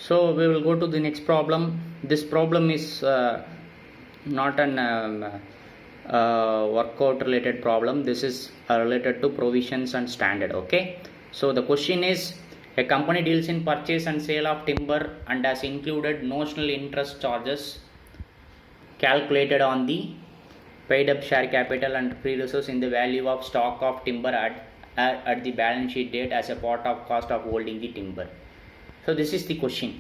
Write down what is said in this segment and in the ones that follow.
So we will go to the next problem. This problem is not an workout related problem. This is related to provisions and standard. Okay. So the question is, a company deals in purchase and sale of timber and has included notional interest charges calculated on the paid up share capital and free resource in the value of stock of timber at the balance sheet date as a part of cost of holding the timber. So this is the question.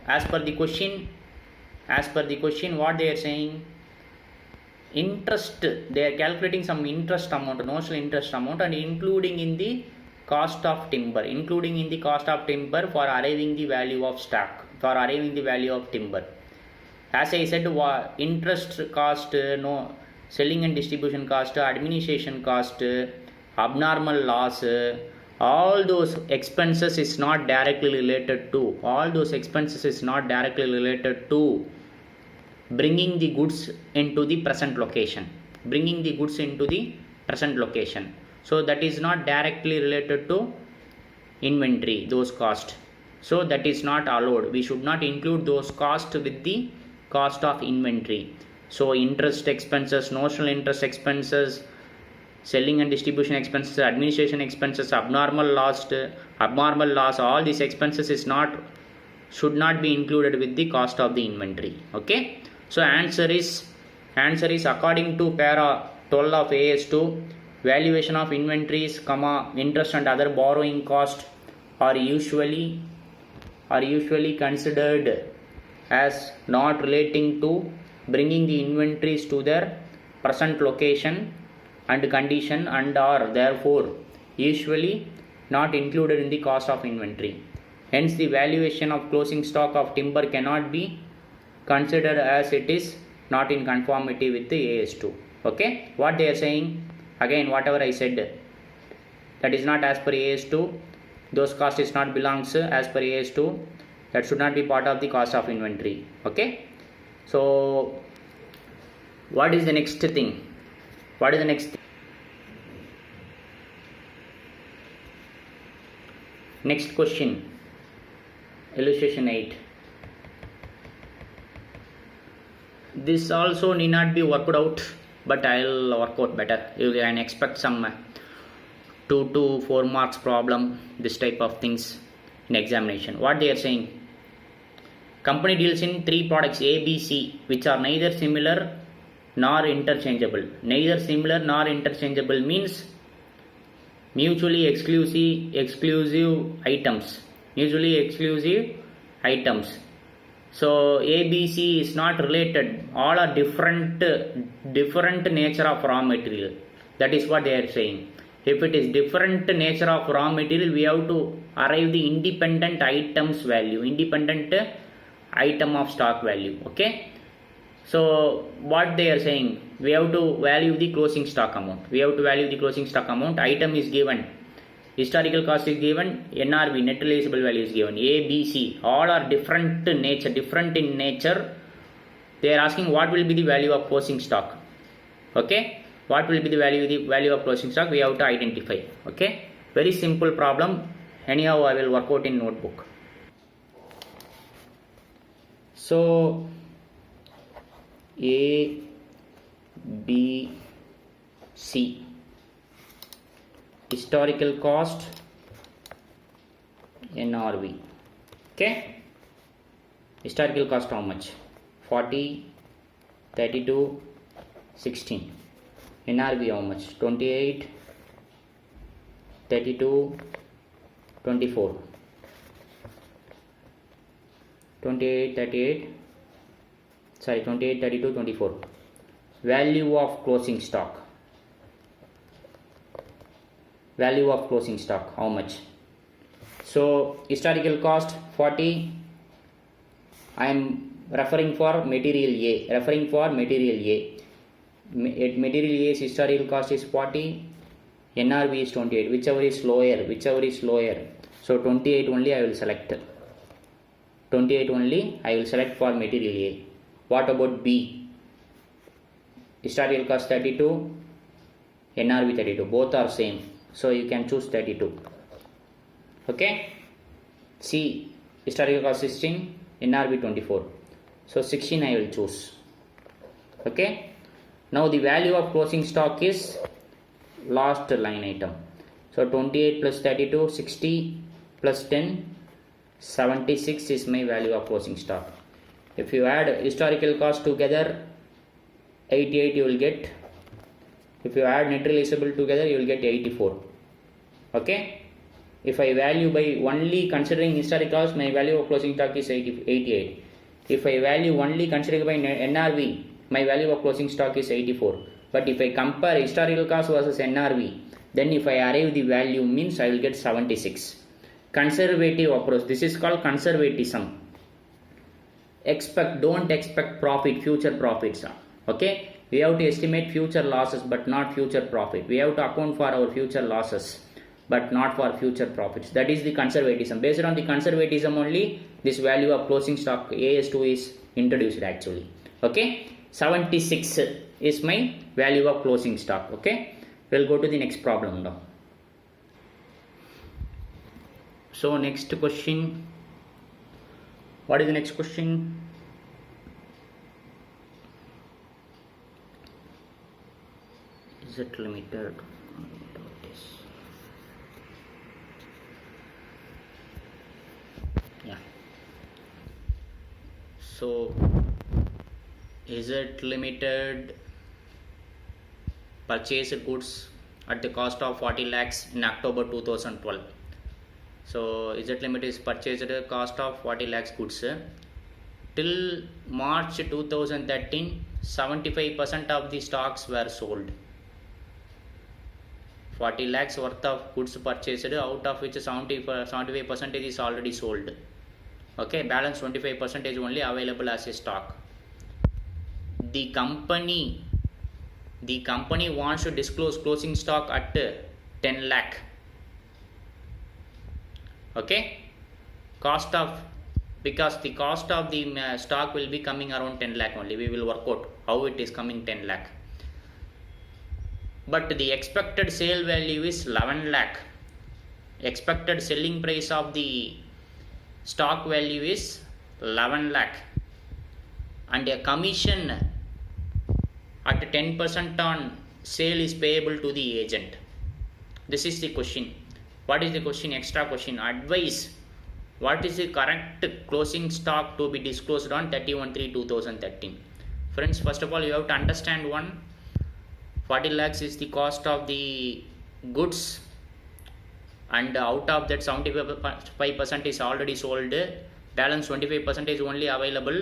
As per the question, what they are saying, interest, they are calculating some interest amount, notional interest amount, and including in the cost of timber, for arriving the value of stock, for arriving the value of timber. As I said, interest cost, no selling and distribution cost, administration cost, abnormal loss, all those expenses is not directly related to, bringing the goods into the present location, so that is not directly related to inventory, those costs. So that is not allowed. We should not include those costs with the cost of inventory. So interest expenses, notional interest expenses, selling and distribution expenses, administration expenses, abnormal loss, all these expenses should not be included with the cost of the inventory. Okay. So answer is according to para 12 of AS2, valuation of inventories, interest and other borrowing cost are usually considered as not relating to bringing the inventories to their present location and condition, and are therefore usually not included in the cost of inventory. Hence the valuation of closing stock of timber cannot be considered, as it is not in conformity with the AS2. Okay, what they are saying, again whatever I said, that is not as per AS2, those cost is not belongs as per AS2, that should not be part of the cost of inventory. Okay, so what is the next thing? Next question, illustration 8. This also need not be worked out, but I will work out better. You can expect some 2 to 4 marks problem, this type of things in examination. What they are saying, company deals in 3 products A, B, C, which are neither similar nor interchangeable. Neither similar nor interchangeable means mutually exclusive items. So A, B, C is not related. All are different nature of raw material. That is what they are saying. If it is different nature of raw material, we have to arrive the independent items value, independent item of stock value. Okay. So what they are saying, we have to value the closing stock amount. Item is given, historical cost is given, NRV, net realizable value is given, A, B, C, all are different in nature. They are asking what will be the value of closing stock. Okay, what will be the value of closing stock, we have to identify. Okay, very simple problem. Anyhow, I will work out in notebook. So A, B, C, historical cost, NRV. Okay, historical cost how much? 40, 32, 16. NRV how much? 28, 32, 24. 28, 32, 24. Value of closing stock how much? So historical cost 40. I am referring for material A. Material A's historical cost is 40, NRV is 28. Whichever is lower. So 28 only I will select. For material A. What about B? Historical cost 32, NRV 32. Both are same. So you can choose 32. Okay. C. historical cost 16, NRV 24. So 16 I will choose. Okay. Now the value of closing stock is last line item. So 28 plus 32, 60 plus 10, 76 is my value of closing stock. If you add historical cost together, 88 you will get. If you add net realizable together, you will get 84. Okay. If I value by only considering historical cost, my value of closing stock is 88. If I value only considering by NRV, my value of closing stock is 84. But if I compare historical cost versus NRV, then if I arrive the value means I will get 76. Conservative approach. This is called conservatism. Don't expect profit, future profits. Okay. We have to estimate future losses but not future profit. We have to account for our future losses but not for future profits. That is the conservatism. Based on the conservatism only, this value of closing stock AS2 is introduced actually. Okay. 76 is my value of closing stock. Okay. We'll go to the next problem now. So next question. What is the next question? Is it limited? Yeah. So is it limited purchased goods at the cost of 40 lakhs in October 2012? So is it limit is purchased at cost of 40 lakhs goods till March 2013. 75% of the stocks were sold. 40 lakhs worth of goods purchased, out of which 75% is already sold. Okay, balance 25% only available as a stock. The company wants to disclose closing stock at 10 lakh. Okay, because the cost of the stock will be coming around 10 lakh only. We will work out how it is coming 10 lakh. But the expected sale value is 11 lakh. Expected selling price of the stock value is 11 lakh. And a commission at 10% on sale is payable to the agent. This is the question. What is the question? Extra question. Advice. What is the correct closing stock to be disclosed on 31/3/2013? Friends, first of all, you have to understand one. 40 lakhs is the cost of the goods, and out of that 75% is already sold. Balance 25% is only available.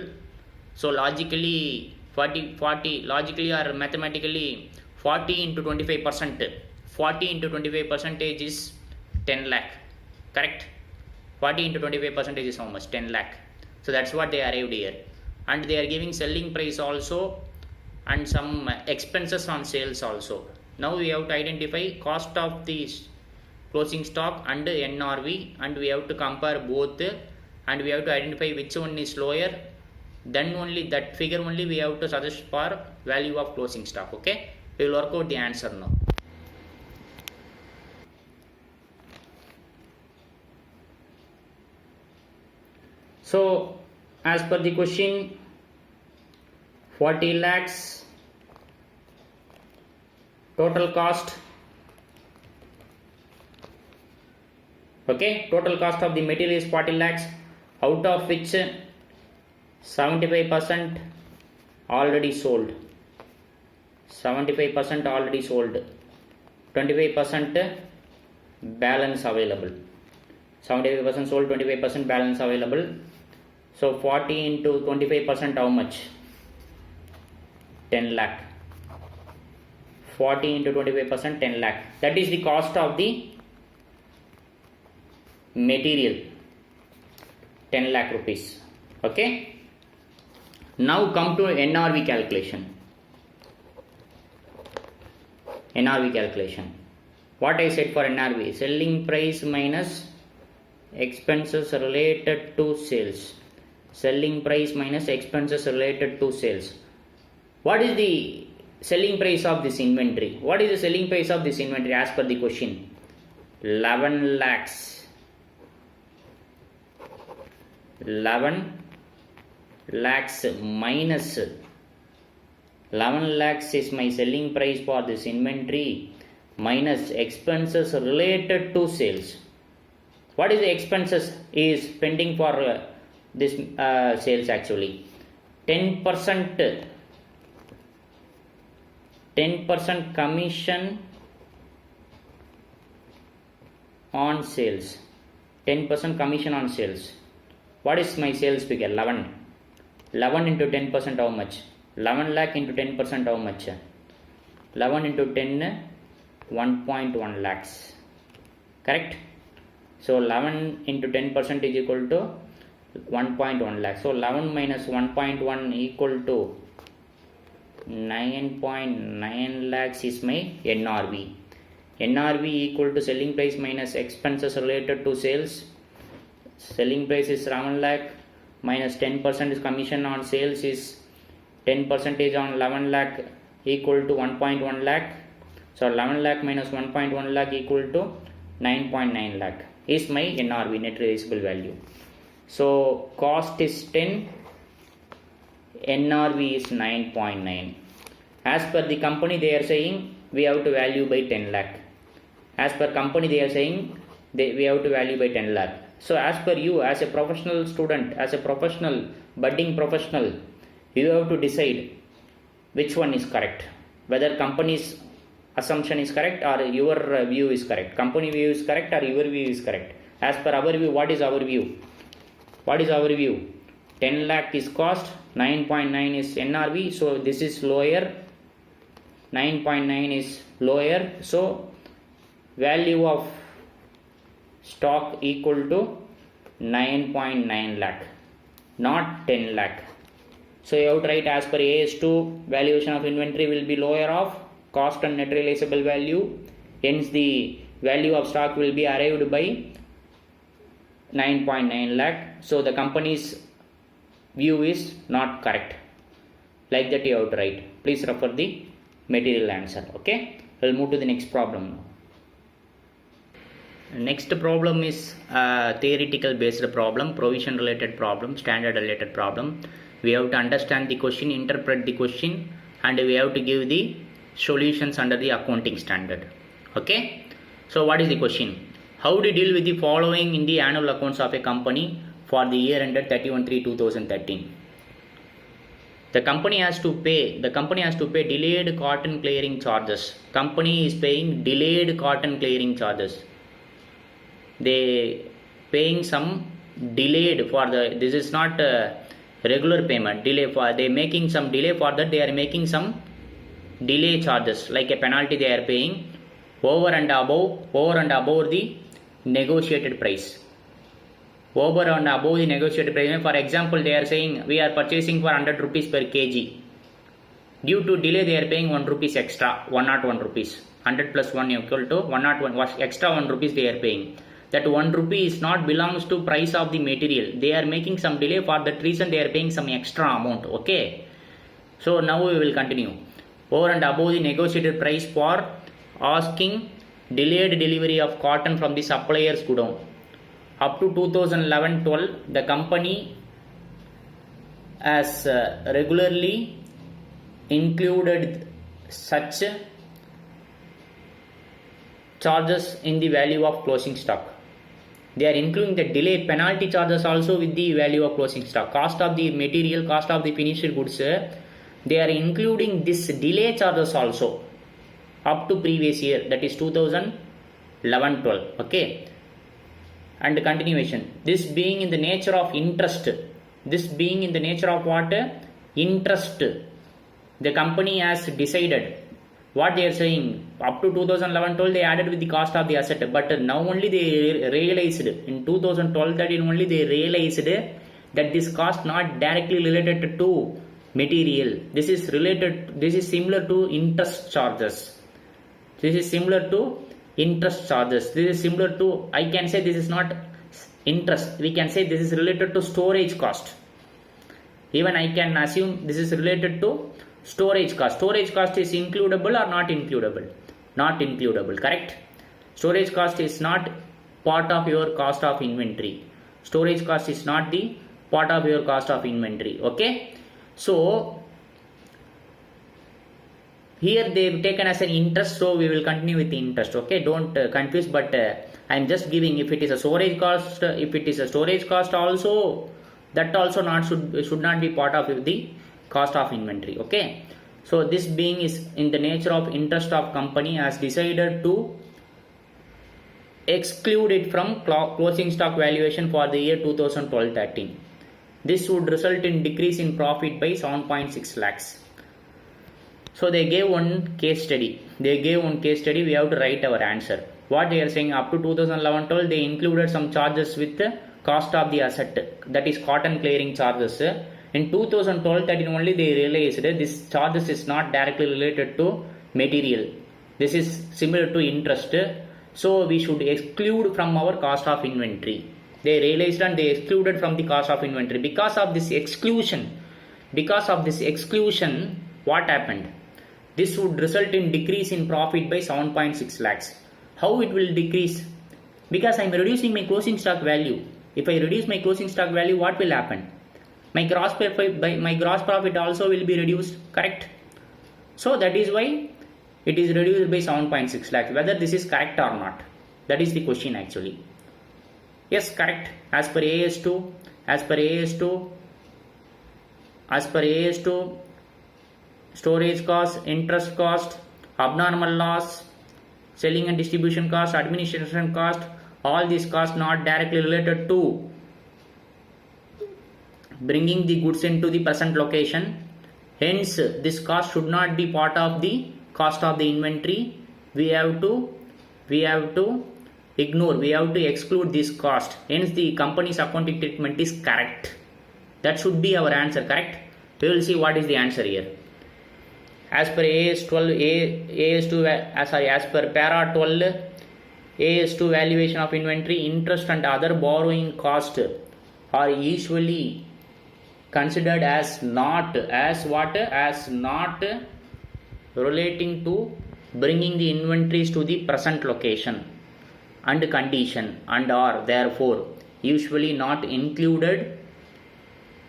So logically 40 logically or mathematically 40 into 25%. 40 into 25% is 10 lakh. Correct? 40 into 25% is how much? 10 lakh. So that's what they arrived here. And they are giving selling price also and some expenses on sales also. Now we have to identify cost of the closing stock and NRV, and we have to compare both, and we have to identify which one is lower. Then only that figure only we have to suggest for value of closing stock. Okay, we will work out the answer now. So as per the question, 40 lakhs total cost. Okay, total cost of the material is 40 lakhs, out of which 75% already sold. 75% already sold. 25% balance available. 75% sold, 25% balance available. So 40 into 25% how much? 10 lakh. 40 into 25% 10 lakh. That is the cost of the material. 10 lakh rupees. Okay. Now come to NRV calculation. NRV calculation. What I said for NRV? Selling price minus expenses related to sales. Selling price minus expenses related to sales. What is the selling price of this inventory? What is the selling price of this inventory as per the question? 11 lakhs. 11 lakhs minus 11 lakhs is my selling price for this inventory minus expenses related to sales. What is the expenses is pending for this sales actually? 10% commission on sales. 10% commission on sales. What is my sales figure? 11. 11 into 10% how much? 11 lakh into 10% how much? 11 into 10, 1.1 lakhs. Correct? So 11 into 10% is equal to 1.1 lakhs. So 11 minus 1.1 equal to 9.9 lakhs is my NRV. NRV equal to selling price minus expenses related to sales. Selling price is 11 lakh minus 10% is commission on sales is 10% on 11 lakh equal to 1.1 lakh. So 11 lakh minus 1.1 lakh equal to 9.9 lakh is my NRV, net realizable value. So cost is 10, NRV is 9.9. As per the company they are saying we have to value by 10 lakh. As per company they are saying we have to value by 10 lakh. So as per you, as a professional student, as a professional, budding professional, you have to decide which one is correct. Whether company's assumption is correct or your view is correct. Company view is correct or your view is correct. As per our view, what is our view? What is our view? 10 lakh is cost, 9.9 is NRV, so this is lower. 9.9 is lower, so value of stock equal to 9.9 lakh, not 10 lakh. So you have to write as per AS2 valuation of inventory will be lower of cost and net realizable value, hence the value of stock will be arrived by 9.9 lakh. So the company's view is not correct. Like that you have to write. Please refer the material answer. Okay, we'll move to the next problem now. Next problem is theoretical based problem, provision related problem, standard related problem. We have to understand the question, interpret the question, and we have to give the solutions under the accounting standard. Okay, so what is the question? How to deal with the following in the annual accounts of a company for the year ended 31/3/2013? The company has to pay delayed cotton clearing charges. Company is paying delayed cotton clearing charges. They paying some delayed for the, this is not a regular payment, delay for, they making some delay for that, they are making some delay charges like a penalty they are paying over and above the negotiated price. Over and above the negotiated price. For example, they are saying we are purchasing for 100 rupees per kg. Due to delay they are paying 1 rupees extra, 101 rupees. 100 plus 1 equal to 101, extra 1 rupees they are paying. That 1 rupee is not belongs to price of the material. They are making some delay, for that reason they are paying some extra amount. Okay, so now we will continue. Over and above the negotiated price for asking delayed delivery of cotton from the supplier's godown. Up to 2011-12, the company has regularly included such charges in the value of closing stock. They are including the delay penalty charges also with the value of closing stock. Cost of the material, cost of the finished goods, they are including this delay charges also up to previous year, that is 2011-12. Okay, and continuation. This being in the nature of interest. This being in the nature of what? Interest. The company has decided. What they are saying, up to 2011-12 they added with the cost of the asset, but now only they realized in 2012 that only they realized that this cost not directly related to material. This is related, this is similar to interest charges. This is similar to interest charges. This is similar to, I can say this is not interest, we can say this is related to storage cost. Even I can assume this is related to storage cost. Storage cost is includable or not includable? Not includable, correct? Storage cost is not part of your cost of inventory. Storage cost is not the part of your cost of inventory. Okay, so here they have taken as an interest, so we will continue with the interest. Okay, don't confuse, but I am just giving, if it is a storage cost, if it is a storage cost also, that also not should not be part of the cost of inventory. Okay, so this being is in the nature of interest of company has decided to exclude it from closing stock valuation for the year 2012-13. This would result in decrease in profit by 7.6 lakhs. So they gave one case study. We have to write our answer. What they are saying, up to 2011-12, they included some charges with the cost of the asset, that is cotton clearing charges. In 2012-13 only they realized this charges is not directly related to material. This is similar to interest. So we should exclude from our cost of inventory. They realized and they excluded from the cost of inventory. Because of this exclusion, what happened? This would result in decrease in profit by 7.6 lakhs. How it will decrease? Because I am reducing my closing stock value. If I reduce my closing stock value, what will happen? My gross profit also will be reduced, correct? So that is why it is reduced by 7.6 lakhs. Whether this is correct or not, that is the question actually. Yes, correct. As per AS2, storage cost, interest cost, abnormal loss, selling and distribution cost, administration cost, all these costs not directly related to bringing the goods into the present location. Hence, this cost should not be part of the cost of the inventory. We have to ignore, we have to exclude this cost. Hence, the company's accounting treatment is correct. That should be our answer, correct? We will see what is the answer here. As per as per para 12, AS2 valuation of inventory, interest and other borrowing cost are usually considered as not relating to bringing the inventories to the present location and condition, and are therefore usually not included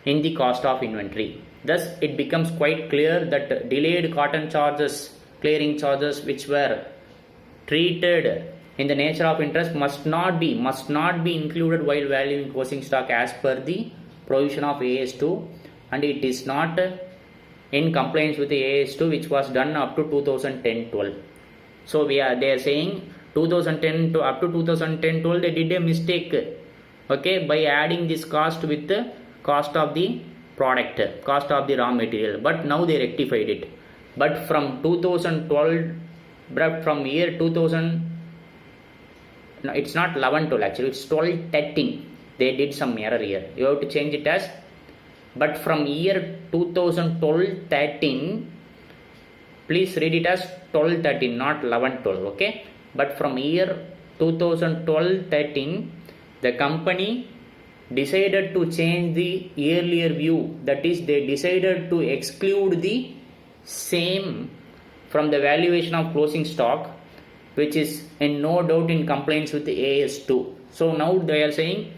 in the cost of inventory. Thus, it becomes quite clear that delayed cotton charges, clearing charges, which were treated in the nature of interest, must not be included while valuing closing stock as per the provision of AS2, and it is not in compliance with the AS2 which was done up to 2010-12. So they are saying 2010 to up to 2010-12 they did a mistake, okay, by adding this cost with the cost of the product, cost of the raw material, but now they rectified it. But from 2012, from year 2000, no, it's not 11-12 actually, it's 12-13. They did some error here. You have to change it as, but from year 2012-13, please read it as 12-13, not 11-12, okay? But from year 2012-13, the company decided to change the earlier view, that is, they decided to exclude the same from the valuation of closing stock, which is in no doubt in compliance with the AS2. So now they are saying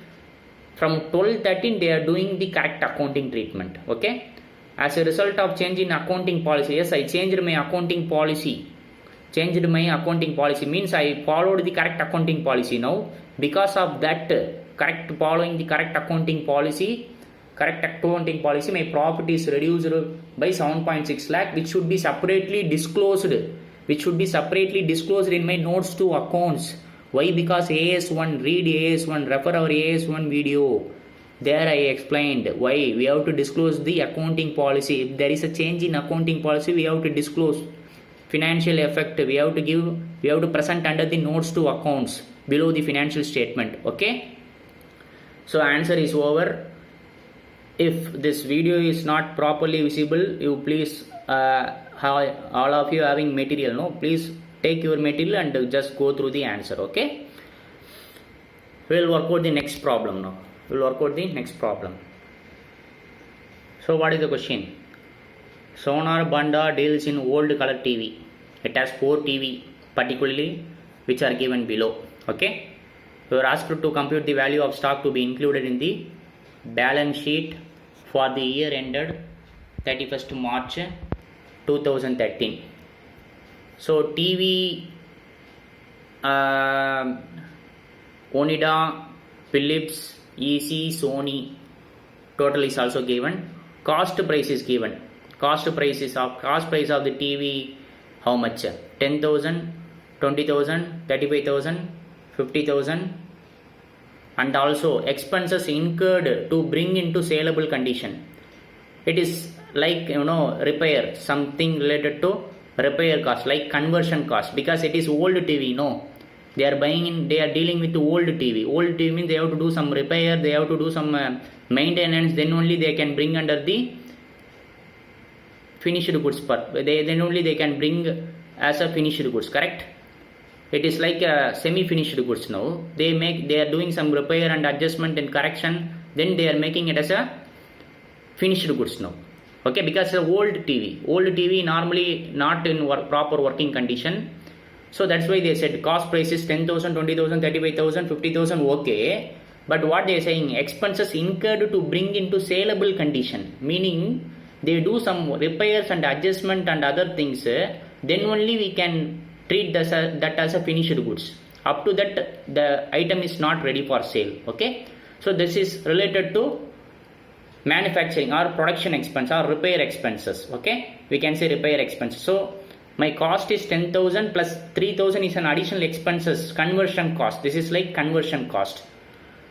from 12-13 they are doing the correct accounting treatment, okay? As a result of change in accounting policy, yes, I changed my accounting policy. Means I followed the correct accounting policy now. Because of that, following the correct accounting policy, my profit is reduced by 7.6 lakh, which should be separately disclosed. In my notes to accounts. Why? Because AS1, read AS1, refer our AS1 video. There I explained why we have to disclose the accounting policy. If there is a change in accounting policy, we have to disclose. Financial effect, we have to present under the notes to accounts below the financial statement, okay? So answer is over. If this video is not properly visible, you please all of you having material, no, please take your material and just go through the answer, okay? We will work out the next problem now. So what is the question? Sonar Banda deals in old color TV. It has 4 TV particularly, which are given below, okay? You are asked to compute the value of stock to be included in the balance sheet for the year ended 31st March 2013. So TV, Onida, Philips, EC, Sony, total is also given. Cost price is given. Cost price of the TV, how much? 10,000, 20,000, 35,000, 50,000, and also expenses incurred to bring into saleable condition. It is like repair, something related to repair cost, like conversion cost, because it is old TV. No, they are dealing with old TV. Old TV means they have to do some repair, they have to do some maintenance, then only they can bring under the finished goods part. Then only they can bring as a finished goods, correct? It is like a semi-finished goods now. They are doing some repair and adjustment and correction, then they are making it as a finished goods now. Okay, because old TV normally not in proper working condition. So that's why they said cost price is 10,000, 20,000, 35,000, 50,000, okay. But what they are saying, expenses incurred to bring into saleable condition, meaning they do some repairs and adjustment and other things, then only we can treat that as a finished goods. Up to that, the item is not ready for sale. Okay, so this is related to manufacturing or production expense or repair expenses. Okay, we can say repair expenses. So my cost is 10,000 plus 3,000 is an additional expenses, conversion cost. This is like conversion cost.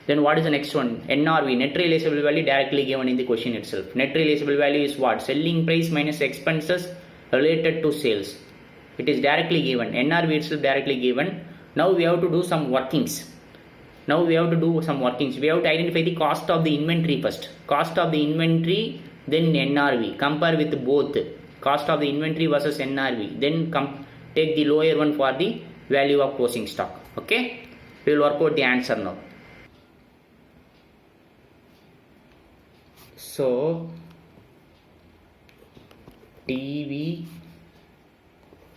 Then what is the next one? NRV, net realizable value, directly given in the question itself. Net realizable value is what? Selling price minus expenses related to sales. It is directly given. NRV itself directly given. Now we have to do some workings. We have to identify the cost of the inventory first. Cost of the inventory, then NRV. Compare with both. Cost of the inventory versus NRV. Then take the lower one for the value of closing stock. Okay. We will work out the answer now. So TV,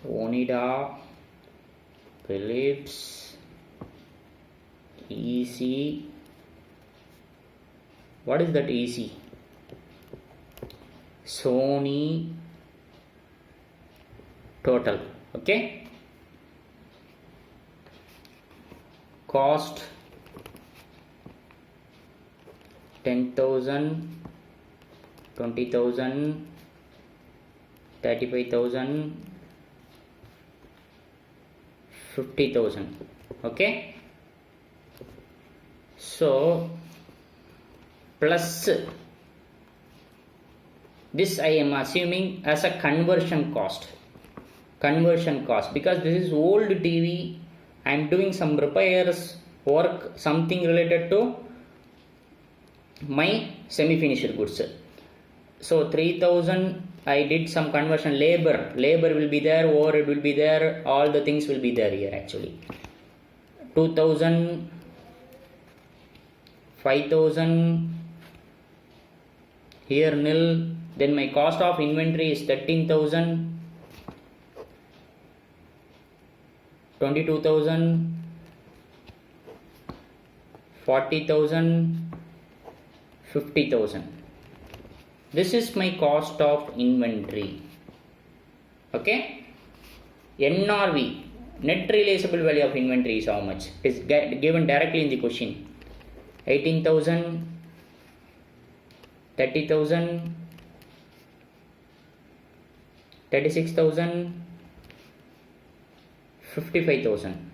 Onida, Philips, EC. What is that EC? Sony, total. Okay. Cost 10,000, 20,000, 35,000, 50,000. Okay. So plus this I am assuming as a conversion cost, because this is old TV. I am doing some repairs work, something related to my semi-finished goods. So 3,000 I did some conversion. Labor will be there, overhead will be there, all the things will be there here actually. 2,000, 5,000, here nil. Then my cost of inventory is 13,000, 22,000, 40,000, 50,000. This is my cost of inventory. Okay. NRV, net realizable value of inventory, is how much? It is given directly in the question. 18,000, 30,000, 36,000, 55,000.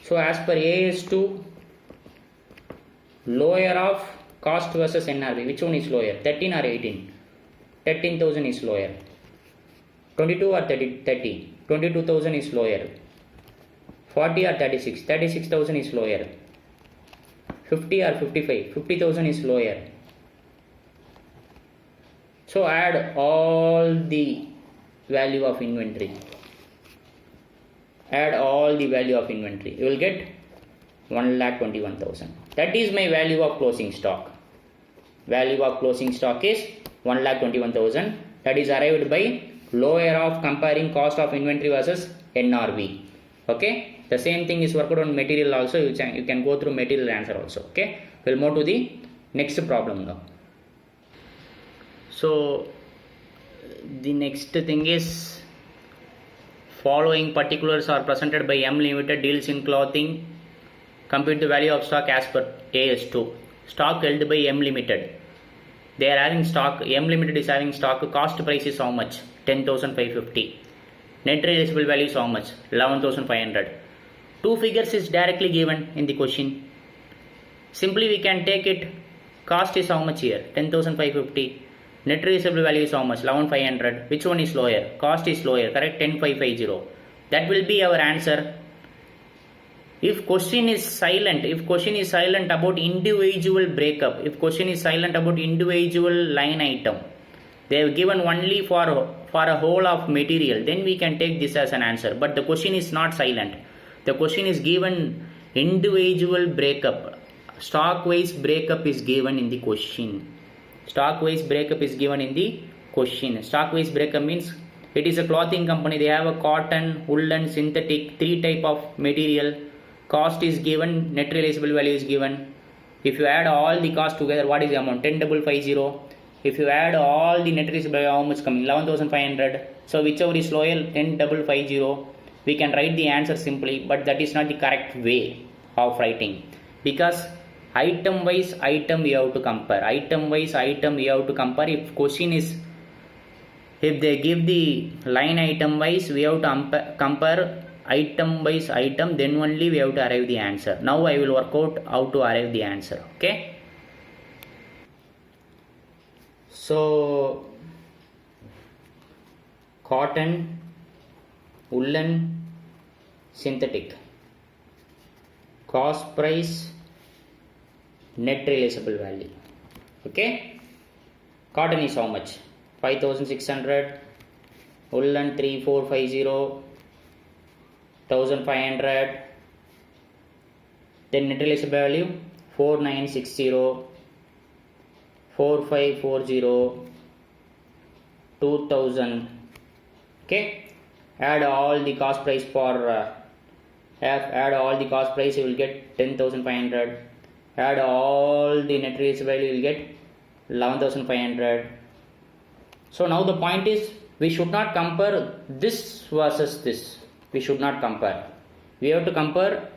So as per AS2, lower of cost versus NRV, which one is lower? 13 or 18? 13,000 is lower. 22 or 30? 22,000 is lower. 40 or 36? 36,000 is lower. 50 or 55? 50,000 is lower. So add all the value of inventory. You will get 1,21,000. That is my value of closing stock. Value of closing stock is 1,21,000. That is arrived by lower of comparing cost of inventory versus NRV. Okay. The same thing is worked on material also. You can go through material answer also. Okay. We'll move to the next problem now. So the next thing is, following particulars are presented by M Limited deals in clothing. Compute the value of stock as per AS2. Stock held by M Limited. They are having stock. M Limited is having stock. Cost price is how much? 10,550. Net realizable value is how much? 11,500. Two figures is directly given in the question. Simply we can take it. Cost is how much here? 10,550. Net realizable value is how much? 11,500. Which one is lower? Cost is lower, correct? 10,550. That will be our answer. If question is silent, about individual breakup, if question is silent about individual line item, they have given only for a whole of material, then we can take this as an answer. But the question is not silent. The question is given individual breakup. Stock wise breakup is given in the question. Stock wise breakup is given in the question. Stock wise breakup means it is a clothing company. They have a cotton, woolen, synthetic, three type of material. Cost is given, net realizable value is given. If you add all the cost together, what is the amount? 10,550. If you add all the net realizable value, how much coming? 11,500. So whichever is lower, 10,550. We can write the answer simply, but that is not the correct way of writing, because item wise item we have to compare. Item wise item we have to compare. If question is, if they give the line item wise, we have to compare item wise item, then only we have to arrive the answer. Now I will work out how to arrive the answer. Okay, so cotton, woolen, synthetic, cost price, net realizable value. Okay, cotton is how much? 5,600. Woolen 3,450. 1,500. Then net realizable value 4,960, 4,540, 2,000. Okay, add all the cost price for add all the cost price, you will get 10,500. Add all the net realizable value, you will get 11,500. So now the point is, we should not compare this versus this. We should not compare. We have to compare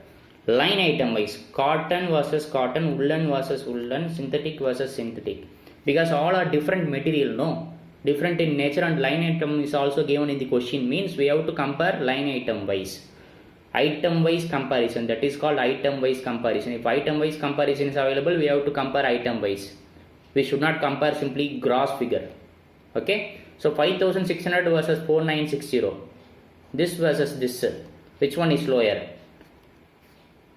line item wise. Cotton versus cotton, woolen versus woolen, synthetic versus synthetic. Because all are different material, no? Different in nature, and line item is also given in the question. Means we have to compare line item wise. Item wise comparison, that is called item wise comparison. If item wise comparison is available, we have to compare item wise. We should not compare simply gross figure. Okay, so 5,600 versus 4,960. This versus this, which one is lower?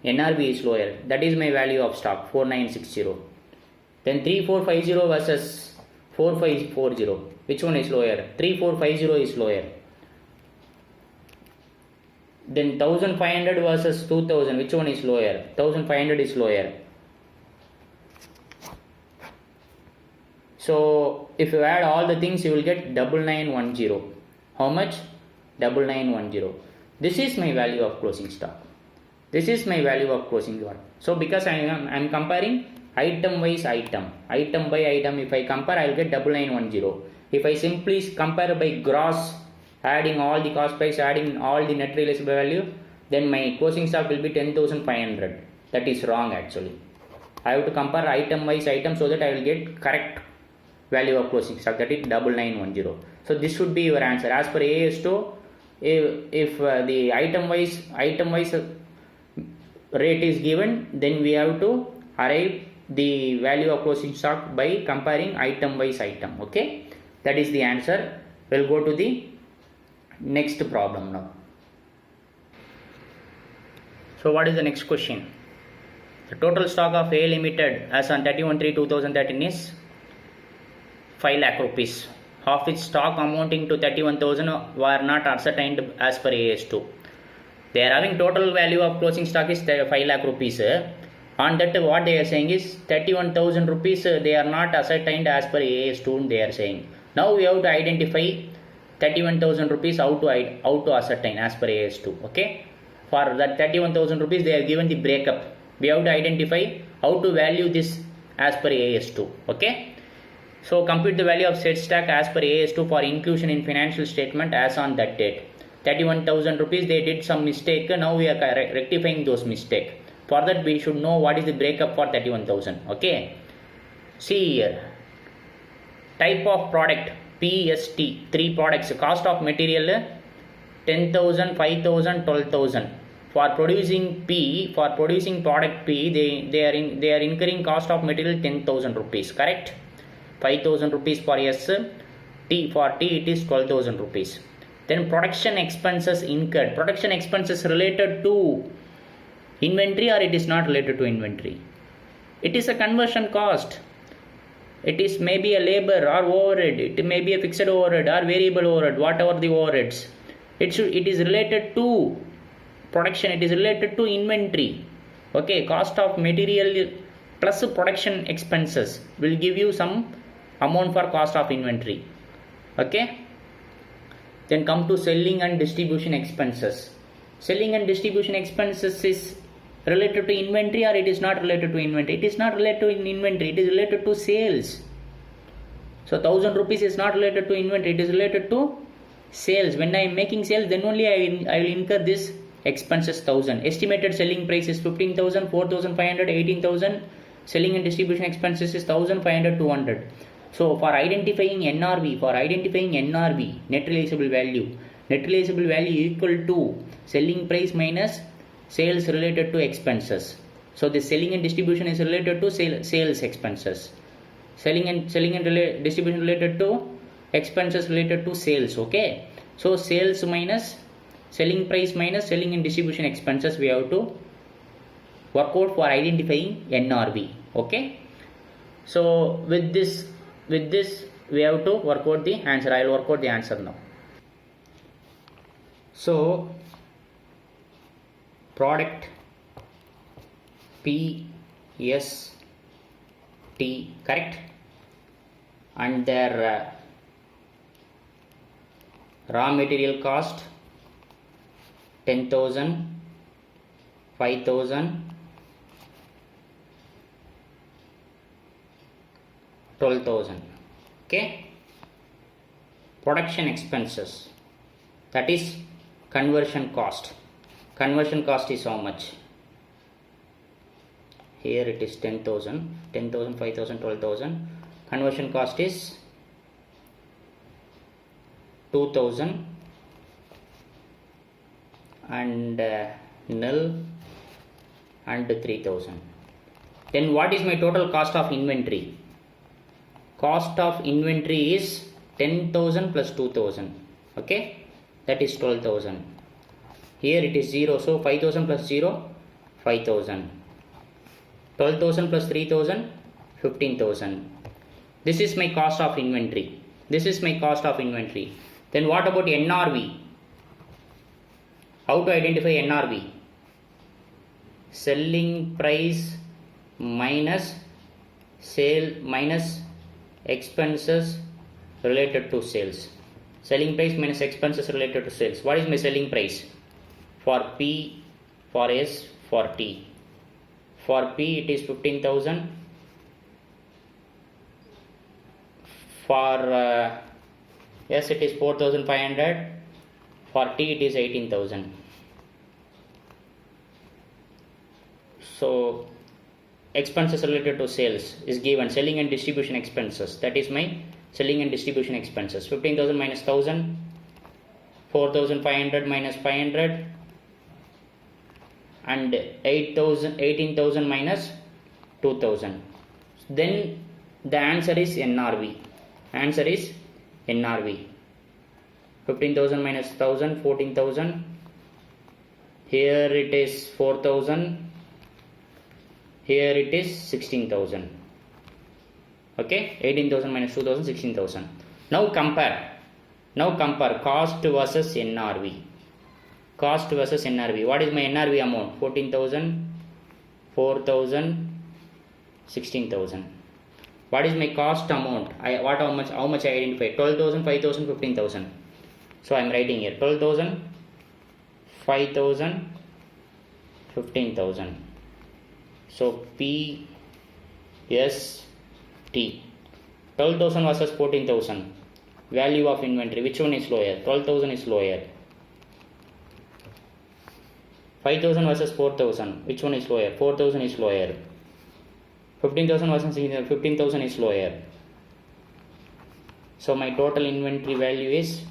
NRV is lower. That is my value of stock, 4,960. Then 3,450 versus 4,540. Which one is lower? 3,450 is lower. Then 1,500 versus 2,000. Which one is lower? 1,500 is lower. So if you add all the things, you will get 9,910. How much? 9,910. This is my value of closing stock. This is my value of closing stock. So because I am comparing item wise item by item, if I compare, I will get 9,910. If I simply compare by gross, adding all the cost price, adding all the net realizable value, then my closing stock will be 10,500. That is wrong actually. I have to compare item wise item so that I will get correct value of closing stock, that is 9,910. So this should be your answer. As per AS2, if the item wise rate is given, then we have to arrive the value of closing stock by comparing item wise item. Okay, that is the answer. We'll go to the next problem now. So what is the next question? The total stock of A Limited as on 31/3/2013 is 5 lakh rupees, of which stock amounting to 31,000 were not ascertained as per AS2. They are having total value of closing stock is 5 lakh rupees. On that, what they are saying is 31,000 rupees they are not ascertained as per AS2, they are saying. Now we have to identify 31,000 rupees how to ascertain as per AS2. Okay, for that 31,000 rupees they are given the breakup. We have to identify how to value this as per AS2. Okay. So compute the value of said stack as per AS2 for inclusion in financial statement as on that date. 31,000 rupees, they did some mistake. Now we are rectifying those mistake. For that we should know what is the breakup for 31,000. Okay. See here. Type of product PST, 3 products. Cost of material 10,000, 5,000, 12,000. For producing P, for producing product P, they are incurring cost of material 10,000 rupees. Correct? 5,000 rupees for S. T, for T it is 12,000 rupees. Then production expenses incurred. Production expenses related to inventory or it is not related to inventory? It is a conversion cost. It is maybe a labor or overhead. It may be a fixed overhead or variable overhead, whatever the overheads. It is related to production. It is related to inventory. Okay, cost of material plus production expenses will give you some amount for cost of inventory. Okay. Then come to selling and distribution expenses. Selling and distribution expenses is related to inventory or it is not related to inventory? It is not related to inventory. It is related to sales. So 1,000 rupees is not related to inventory. It is related to sales. When I am making sales, then only I will incur this expenses 1,000. Estimated selling price is 15,000, 4,500, 18,000. Selling and distribution expenses is 1,500, 200. So for identifying NRV, net realizable value equal to selling price minus sales related to expenses. So the selling and distribution is related to sales expenses. Selling and distribution related to expenses related to sales. Okay. So sales minus selling price minus selling and distribution expenses we have to work out for identifying NRV. Okay. So with this we have to work out the answer. I will work out the answer now. So product PST, correct, and their raw material cost 10,000, 5,000, 12,000. Okay. Production expenses, that is conversion cost. Conversion cost is how much? Here it is 10,000, 5,000, 12,000. Conversion cost is 2,000 and nil and 3,000. Then what is my total cost of inventory? Cost of inventory is 10,000 plus 2,000. Okay, that is 12,000. Here it is 0, so 5,000 plus 0, 5,000. 12,000 plus 3,000, 15,000. This is my cost of inventory. Then what about NRV? How to identify NRV? Selling price minus sale minus expenses related to sales. Selling price minus expenses related to sales. What is my selling price? For P, for S, for T. For P it is 15,000. For S it is 4,500. For T it is 18,000. So expenses related to sales is given. Selling and distribution expenses, that is my selling and distribution expenses. 15,000 minus 1,000, 4,500 minus 500, and 18,000 minus 2,000. Then the answer is NRV. 15,000 minus 1,000, 14,000. Here it is 4,000. Here it is 16,000. Okay, 18,000 minus 2,000, 16,000. Now compare cost versus NRV. What is my NRV amount? 14,000, 4,000, 16,000. What is my cost amount? How much I identify? 12,000, 5,000, 15,000. So I am writing here 12,000, 5,000, 15,000. So P ST. 12,000 versus 14,000. Value of inventory. Which one is lower? 12,000 is lower. 5,000 versus 4,000. Which one is lower? 4,000 is lower. 15,000 versus 15,000 is lower. So my total inventory value is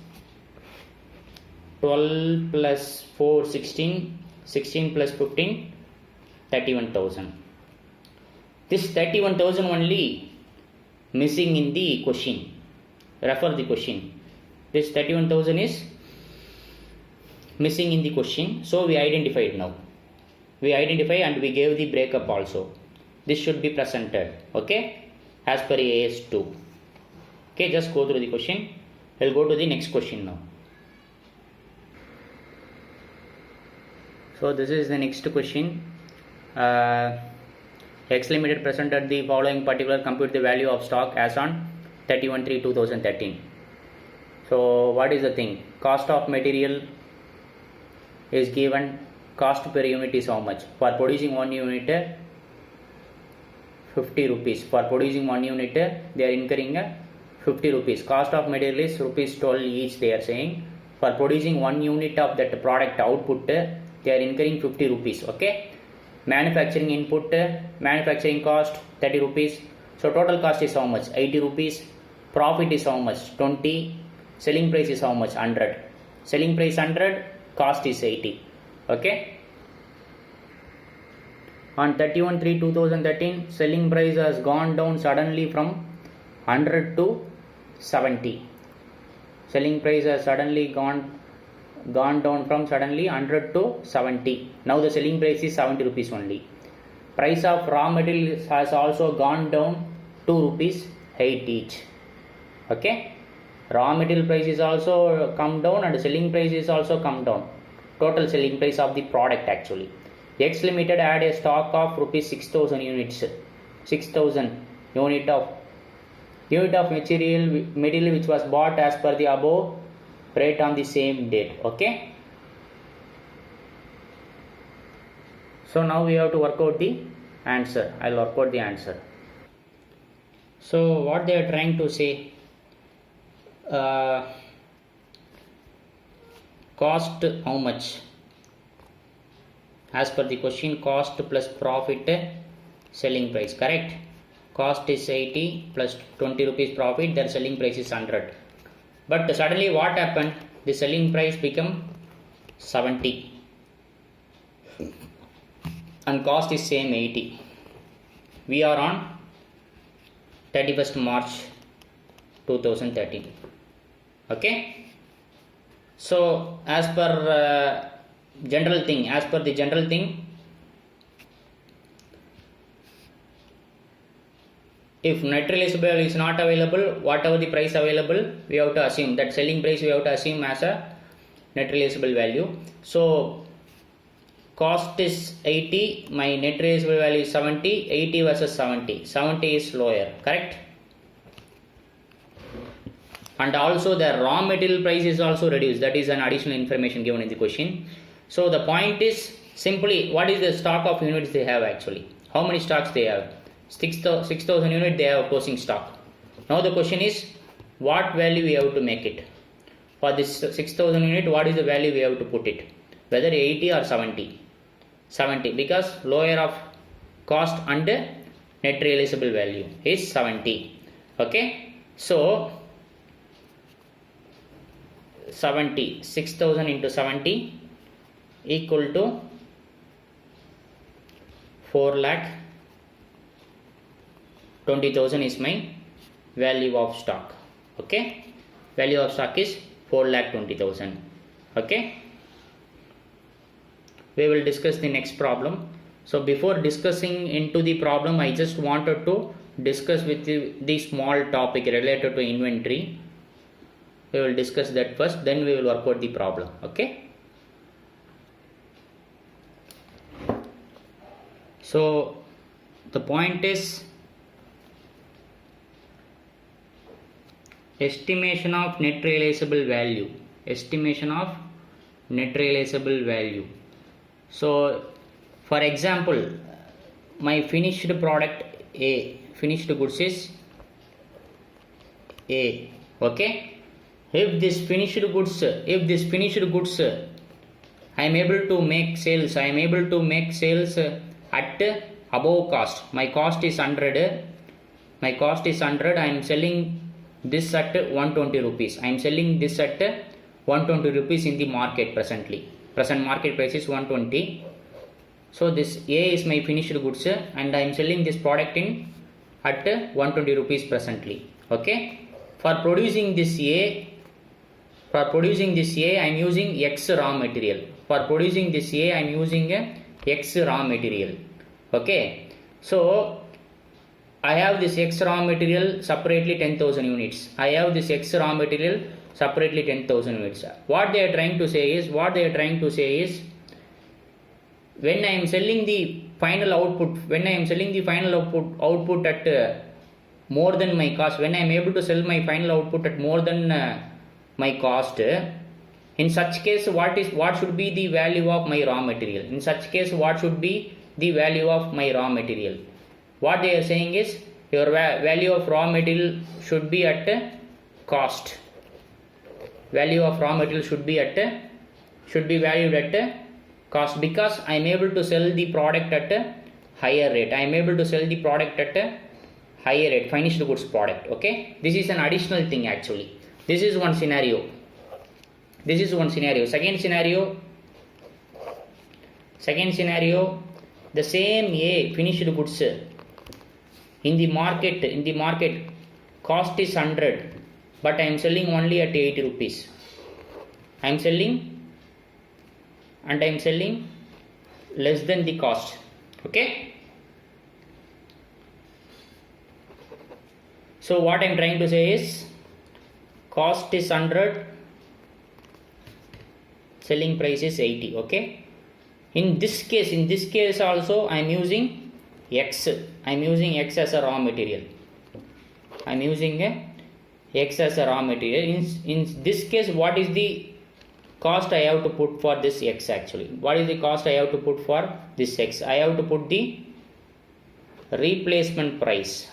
12 plus 4, 16. 16 plus 15, 31,000. This 31,000 only missing in the question. Refer the question. This 31,000 is missing in the question. So we identified now. We identify and we gave the breakup also. This should be presented. Okay. As per AS2. Okay. Just go through the question. We'll go to the next question now. So this is the next question. X Limited presented the following particular, compute the value of stock as on 31/3/2013. So what is the thing? Cost of material is given. Cost per unit is how much? For producing 1 unit, 50 rupees. For producing 1 unit, they are incurring 50 rupees. Cost of material is rupees 12 each, they are saying. For producing 1 unit of that product output, they are incurring 50 rupees. Okay. Manufacturing input, manufacturing cost 30 rupees. So total cost is how much? 80 rupees. Profit is how much? 20. Selling price is how much? 100. Selling price 100, cost is 80. Okay. On 31/3/2013, selling price has gone down suddenly from 100 to 70. Selling price has suddenly gone down from 100 to 70. Now the selling price is 70 rupees only. Price of raw material has also gone down 2 rupees 8 each. Okay. Raw material price is also come down and selling price is also come down. Total selling price of the product actually. X Limited had a stock of rupees 6,000 units. 6,000 unit of material which was bought as per the above rate on the same date. Okay. So now we have to work out the answer. I'll work out the answer. So what they are trying to say, cost how much? As per the question, cost plus profit, selling price, correct? Cost is 80 plus 20 rupees profit, their selling price is 100. But suddenly what happened? The selling price become 70 and cost is same 80. We are on 31st March 2013. Okay. So as per general thing, if net realizable is not available, whatever the price available, we have to assume that selling price we have to assume as a net realizable value. So cost is 80, my net realizable value is 70, 80 versus 70. 70 is lower, correct? And also the raw material price is also reduced. That is an additional information given in the question. So the point is simply what is the stock of units they have actually. How many stocks they have? 6,000 units they have closing stock. Now the question is what value we have to make it. For this 6,000 unit, what is the value we have to put it? Whether 80 or 70. 70 because lower of cost and net realizable value is 70. Okay. So 70, 6,000 into 70 equal to 4,20,000 is my value of stock. Okay. Value of stock is 4,20,000. Okay. We will discuss the next problem. So before discussing into the problem, I just wanted to discuss with you the small topic related to inventory. We will discuss that first, then we will work out the problem. Okay. So the point is estimation of net realizable value. Estimation of net realizable value. So for example, my finished product A, finished goods is A. Okay. If this finished goods I am able to make sales at above cost. My cost is 100. I am selling this at 120 rupees. I am selling this at 120 rupees in the market presently. Present market price is 120. So this A is my finished goods and I am selling this product at 120 rupees presently. Okay. For producing this A, I am using X raw material. Okay. So I have this X raw material separately 10,000 units. What they are trying to say is, when I am selling the final output, at more than my cost, when I am able to sell my final output at more than my cost, in such case what should be the value of my raw material? What they are saying is, your value of raw material should be at cost. Should be valued at cost, because I am able to sell the product at a higher rate. Finished goods product. Okay. This is an additional thing actually. This is one scenario. Second scenario, the same A finished goods in the market cost is 100, but I am selling only at 80 rupees. I am selling less than the cost. Okay. So what I am trying to say is, cost is 100, selling price is 80. Okay. In this case also I am using X. As a raw material. In this case, what is the cost I have to put for this X actually? I have to put the replacement price.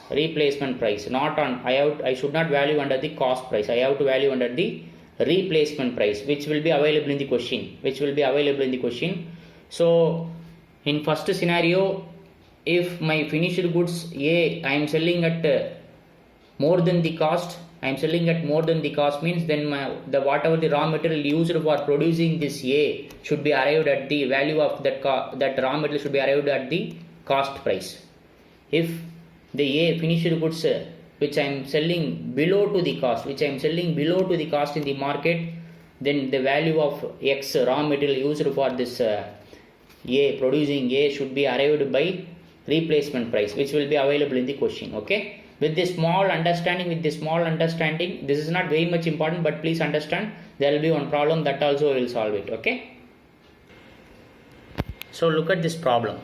Not on, I should not value under the cost price. I have to value under the replacement price, which will be available in the question. So in first scenario, if my finished goods A I am selling at more than the cost, means then whatever the raw material used for producing this A should be arrived at the value of that raw material should be arrived at the cost price. If the A finished goods which I am selling below to the cost, in the market, then the value of X raw material used for this producing A should be arrived by replacement price, which will be available in the question. Okay. With this small understanding, this is not very much important, but please understand, there will be one problem that also will solve it. Okay. So look at this problem.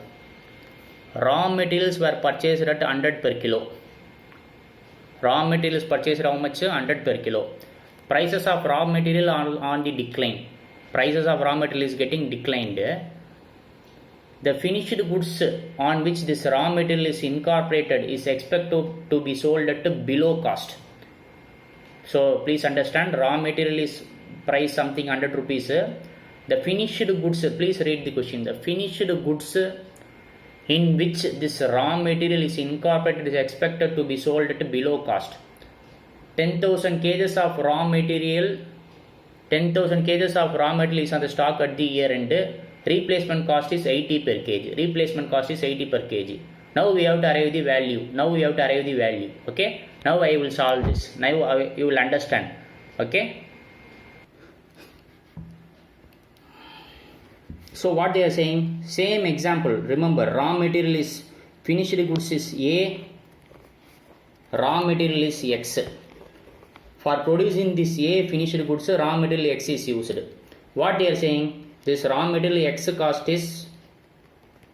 Raw materials were purchased at 100 per kilo. Raw materials purchased how much? 100 per kilo. Prices of raw material are on the decline. Prices of raw material is getting declined. The finished goods on which this raw material is incorporated is expected to be sold at below cost. So please understand, raw material is price something 100 rupees. The finished goods, please read the question. The finished goods in which this raw material is incorporated is expected to be sold at below cost. 10,000 kgs of raw material is on the stock at the year end. Replacement cost is 80 per kg. Now we have to arrive the value. Okay. Now I will solve this. Now you will understand. Okay. So what they are saying, same example. Remember, raw material is, finished goods is A, raw material is X. For producing this A finished goods, raw material X is used. What they are saying, this raw material X cost is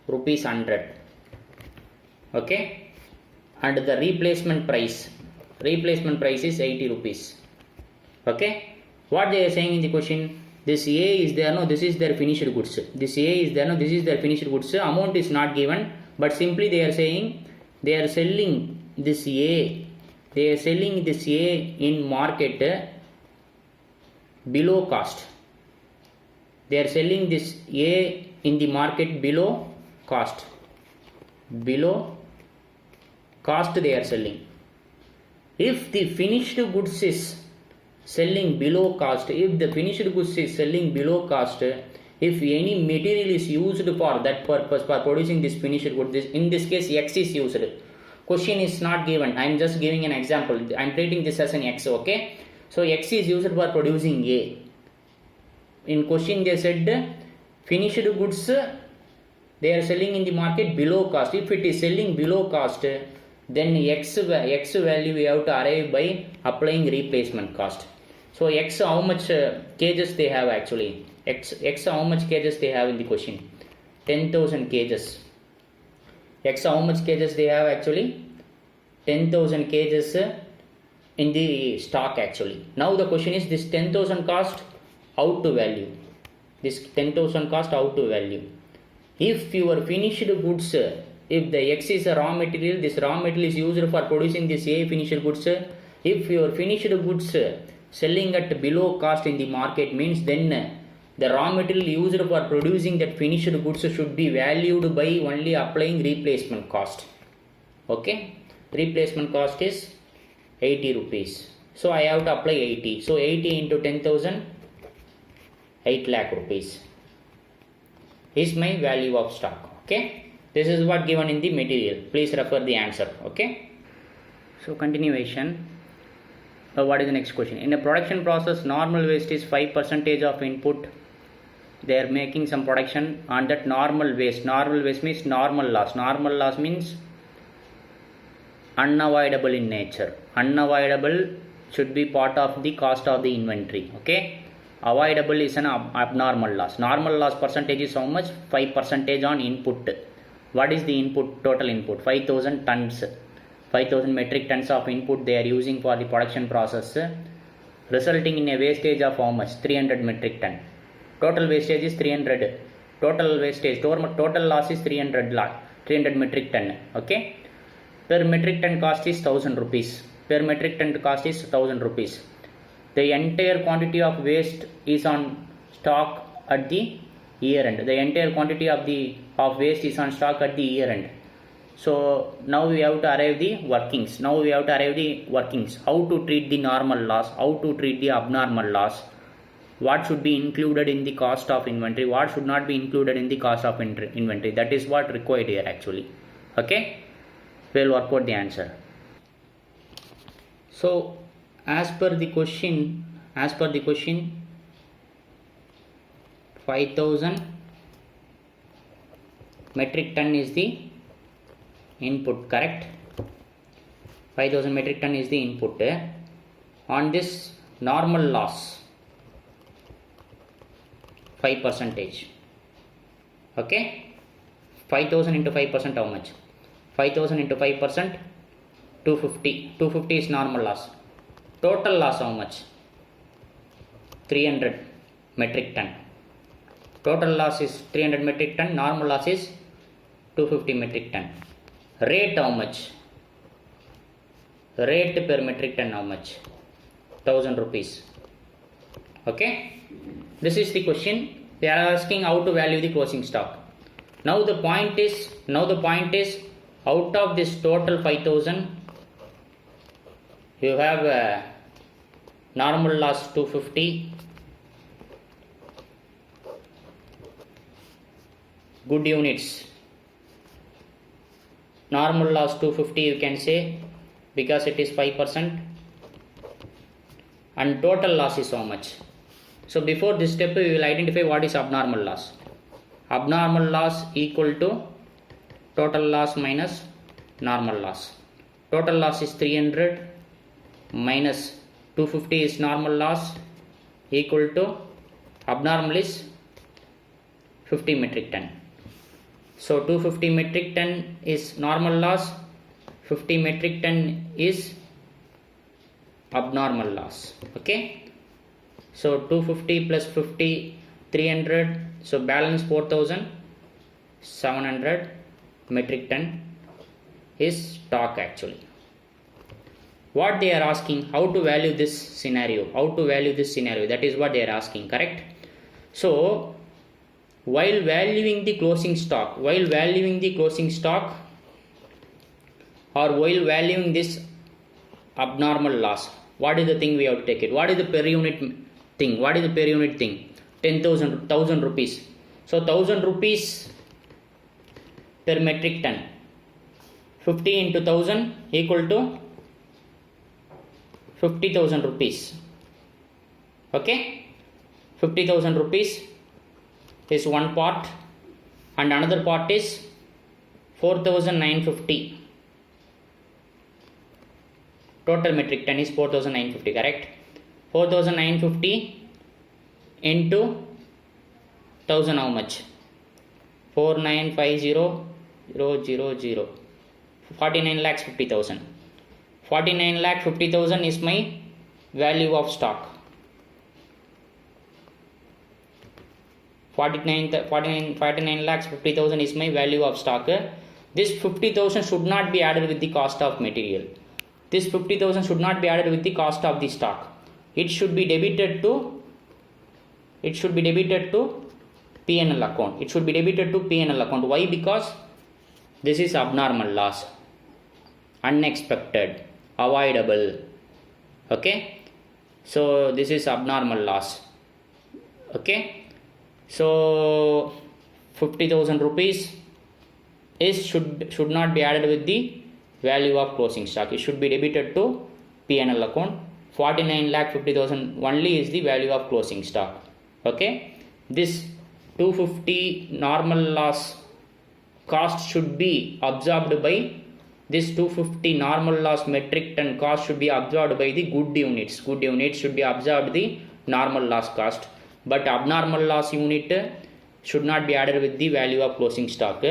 rupees 100. Okay. And the replacement price is 80 rupees. Okay. What they are saying in the question, this A is there, no, this is their finished goods. This A is there, no, this is their finished goods. Amount is not given, but simply they are saying they are selling this A, they are selling this A in market below cost. They are selling this A in the market below cost. Below cost they are selling. If the finished goods is selling below cost, if the finished goods is selling below cost, if any material is used for that purpose, for producing this finished good, in this case X is used. Question is not given, I am just giving an example, I am treating this as an X, okay. So X is used for producing A. In question they said finished goods they are selling in the market below cost. If it is selling below cost, then X value we have to arrive by applying replacement cost. So X how much cages they have actually? X how much cages they have in the question? 10,000 cages. X how much cages they have actually? 10,000 cages in the stock actually. Now the question is this 10,000 cost out to value. This 10,000 cost out to value. If your finished goods, if the X is a raw material, this raw material is used for producing this A finished goods. If your finished goods selling at below cost in the market means then the raw material used for producing that finished goods should be valued by only applying replacement cost. Okay, replacement cost is 80 rupees. So I have to apply 80. So 80 into 10,000, 8 lakh rupees is my value of stock. Okay, this is what given in the material. Please refer the answer. Okay, so continuation. What is the next question? In a production process, normal waste is 5% of input. They are making some production on that normal waste. Normal waste means normal loss. Normal loss means unavoidable in nature. Unavoidable should be part of the cost of the inventory. Okay, avoidable is an abnormal loss. Normal loss percentage is how much? 5% on input. What is the input? Total input 5,000 tons. 5,000 metric tons of input they are using for the production process, resulting in a wastage of how much? 300 metric ton. Total wastage is 300. Total wastage, total loss is 300 metric ton. Okay. Per metric ton cost is 1,000 rupees. Per metric ton cost is 1,000 rupees. The entire quantity of waste is on stock at the year end. The entire quantity of waste is on stock at the year end. So now we have to arrive the workings. How to treat the normal loss, how to treat the abnormal loss, what should be included in the cost of inventory, what should not be included in the cost of inventory. That is what required here actually. Okay, we'll work out the answer. So as per the question 5,000 metric ton is the input, correct? 5,000 metric ton is the input. On this normal loss 5%. Okay, 5,000 into 5% how much? 5,000 into 5%, 250. 250 is normal loss. Total loss how much? 300 metric ton. Total loss is 300 metric ton. Normal loss is 250 metric ton. Rate how much? Rate per metric ton how much? 1,000 rupees. Okay, this is the question. They are asking how to value the closing stock. Now the point is out of this total 5,000 you have normal loss 250, good units, normal loss 250 you can say because it is 5%, and total loss is how much? So before this step we will identify what is abnormal loss. Abnormal loss equal to total loss minus normal loss. Total loss is 300 minus 250 is normal loss equal to abnormal is 50 metric ton. So 250 metric ton is normal loss, 50 metric ton is abnormal loss. Okay, so 250 plus 50, 300, so balance 4,700 metric ton is stock actually. what they are asking, how to value this scenario, that is what they are asking, correct? So while valuing the closing stock, or while valuing this abnormal loss, what is the thing we have to take it? What is the per unit thing? 10,000 rupees. So 1,000 rupees per metric ton. 50 into 1,000 equal to 50,000 rupees. Okay, 50,000 rupees is one part, and another part is 4,950. Total metric ton is 4,950, correct? 4,950 into 1,000, how much? 4,950,000. 49,50,000. 49,50,000 is my value of stock. 49,50,000 is my value of stock. This 50,000 should not be added with the cost of material. This 50,000 should not be added with the cost of the stock. It should be debited to P&L account. Why? Because this is abnormal loss, unexpected, avoidable. Okay, so this is abnormal loss. Okay, so 50,000 rupees should not be added with the value of closing stock. It should be debited to P&L account. 49,50,000 only is the value of closing stock. Okay, this 250 normal loss cost should be absorbed by this 250 normal loss metric ton cost should be absorbed by the good units. Good units should be absorbed the normal loss cost, but abnormal loss unit should not be added with the value of closing stock.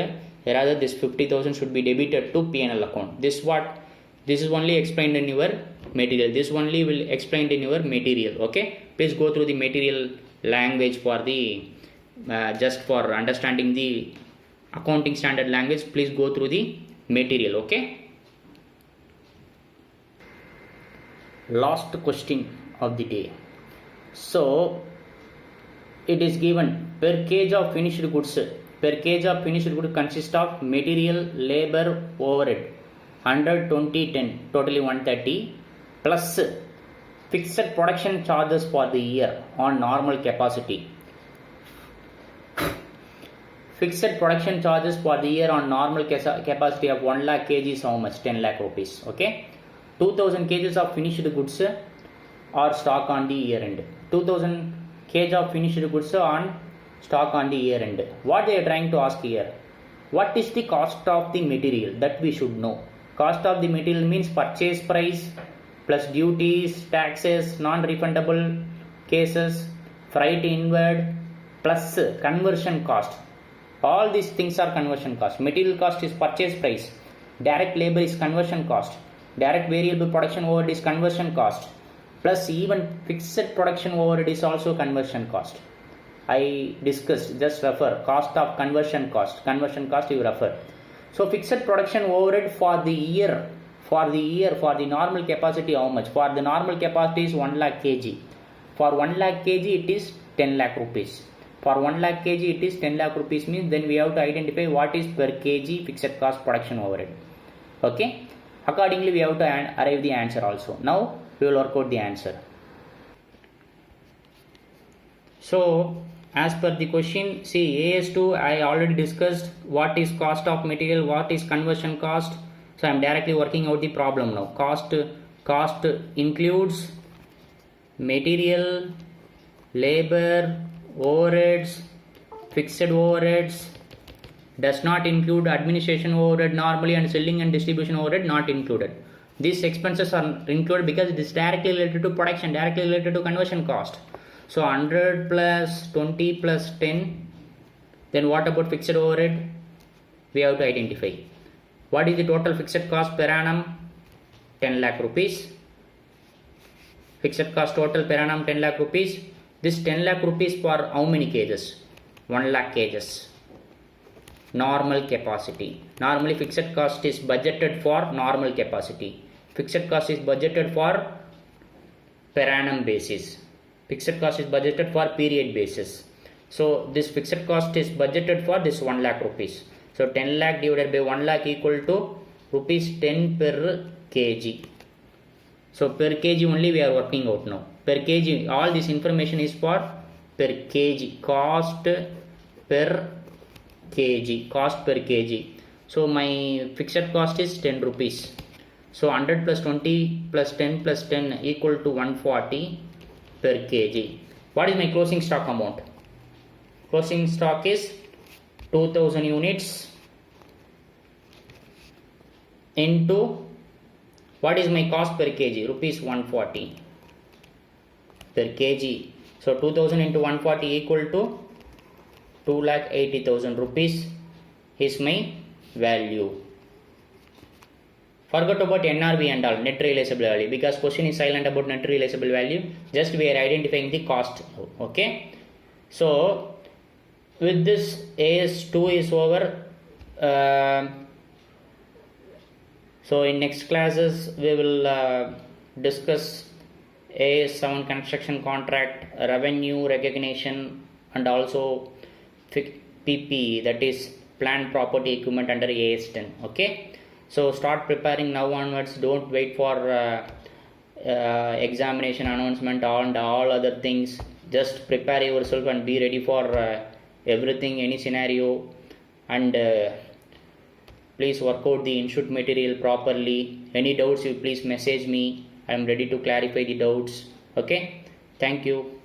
Rather, this 50,000 should be debited to P&L account. This is only explained in your material. This only will explained in your material. Okay, please go through the material language for the just for understanding the accounting standard language. Please go through the material. Okay, last question of the day. So it is given per kg of finished goods. Per kg of finished good consists of material, labor, overhead 100, 20, 10, totally 130, plus fixed production charges for the year on normal capacity. Fixed production charges for the year on normal capacity of 1 lakh kg is how much? 10 lakh rupees. Okay, 2,000 kgs of finished goods are stock on the year end. 2,000 kg of finished goods on stock on the year end. What they are trying to ask here, what is the cost of the material? That we should know. Cost of the material means purchase price plus duties, taxes, non-refundable cases, freight inward, plus conversion cost. All these things are conversion cost. Material cost is purchase price, direct labor is conversion cost, direct variable production overhead is conversion cost, plus even fixed production overhead is also conversion cost. I discussed, just refer cost of conversion cost you refer. So fixed production overhead for the year for the normal capacity, how much? For the normal capacity is 1 lakh kg. For 1 lakh kg it is 10 lakh rupees. For 1 lakh kg it is 10 lakh rupees means then we have to identify what is per kg fixed cost production overhead. Okay, accordingly we have to arrive the answer also. Now we will work out the answer. So as per the question, see AS2 I already discussed what is cost of material, what is conversion cost. So I am directly working out the problem now. Cost includes material, labor, overheads, fixed overheads, does not include administration overhead normally, and selling and distribution overhead not included. These expenses are included because it is directly related to production, directly related to conversion cost. So 100 plus 20 plus 10. Then what about fixed overhead? We have to identify. What is the total fixed cost per annum? 10 lakh rupees. Fixed cost total per annum 10 lakh rupees. This 10 lakh rupees for how many cages? 1 lakh cages. Normal capacity. Normally fixed cost is budgeted for normal capacity. fixed cost is budgeted for per annum basis. Fixed cost is budgeted for period basis. So this fixed cost is budgeted for this 1 lakh rupees. So 10 lakh divided by 1 lakh equal to rupees 10 per kg. So per kg only we are working out now. Per kg, all this information is for per kg, cost per kg, cost per kg. So my fixed cost is 10 rupees. So 100 plus 20 plus 10 plus 10 equal to 140 per kg. What is my closing stock amount? Closing stock is 2000 units into what is my cost per kg? Rupees 140 per kg. So 2000 into 140 equal to 2,80,000 rupees is my value. Forget about NRV and all, net realizable value, because question is silent about net realizable value. Just we are identifying the cost. Okay. So with this AS2 is over. So in next classes we will discuss AS7 construction contract, revenue recognition, and also PP, that is plant property equipment under AS10. Okay. So start preparing now onwards. Don't wait for examination announcement and all other things. Just prepare yourself and be ready for everything, any scenario, and please work out the input material properly. Any doubts, you please message me. I am ready to clarify the doubts. Okay. Thank you.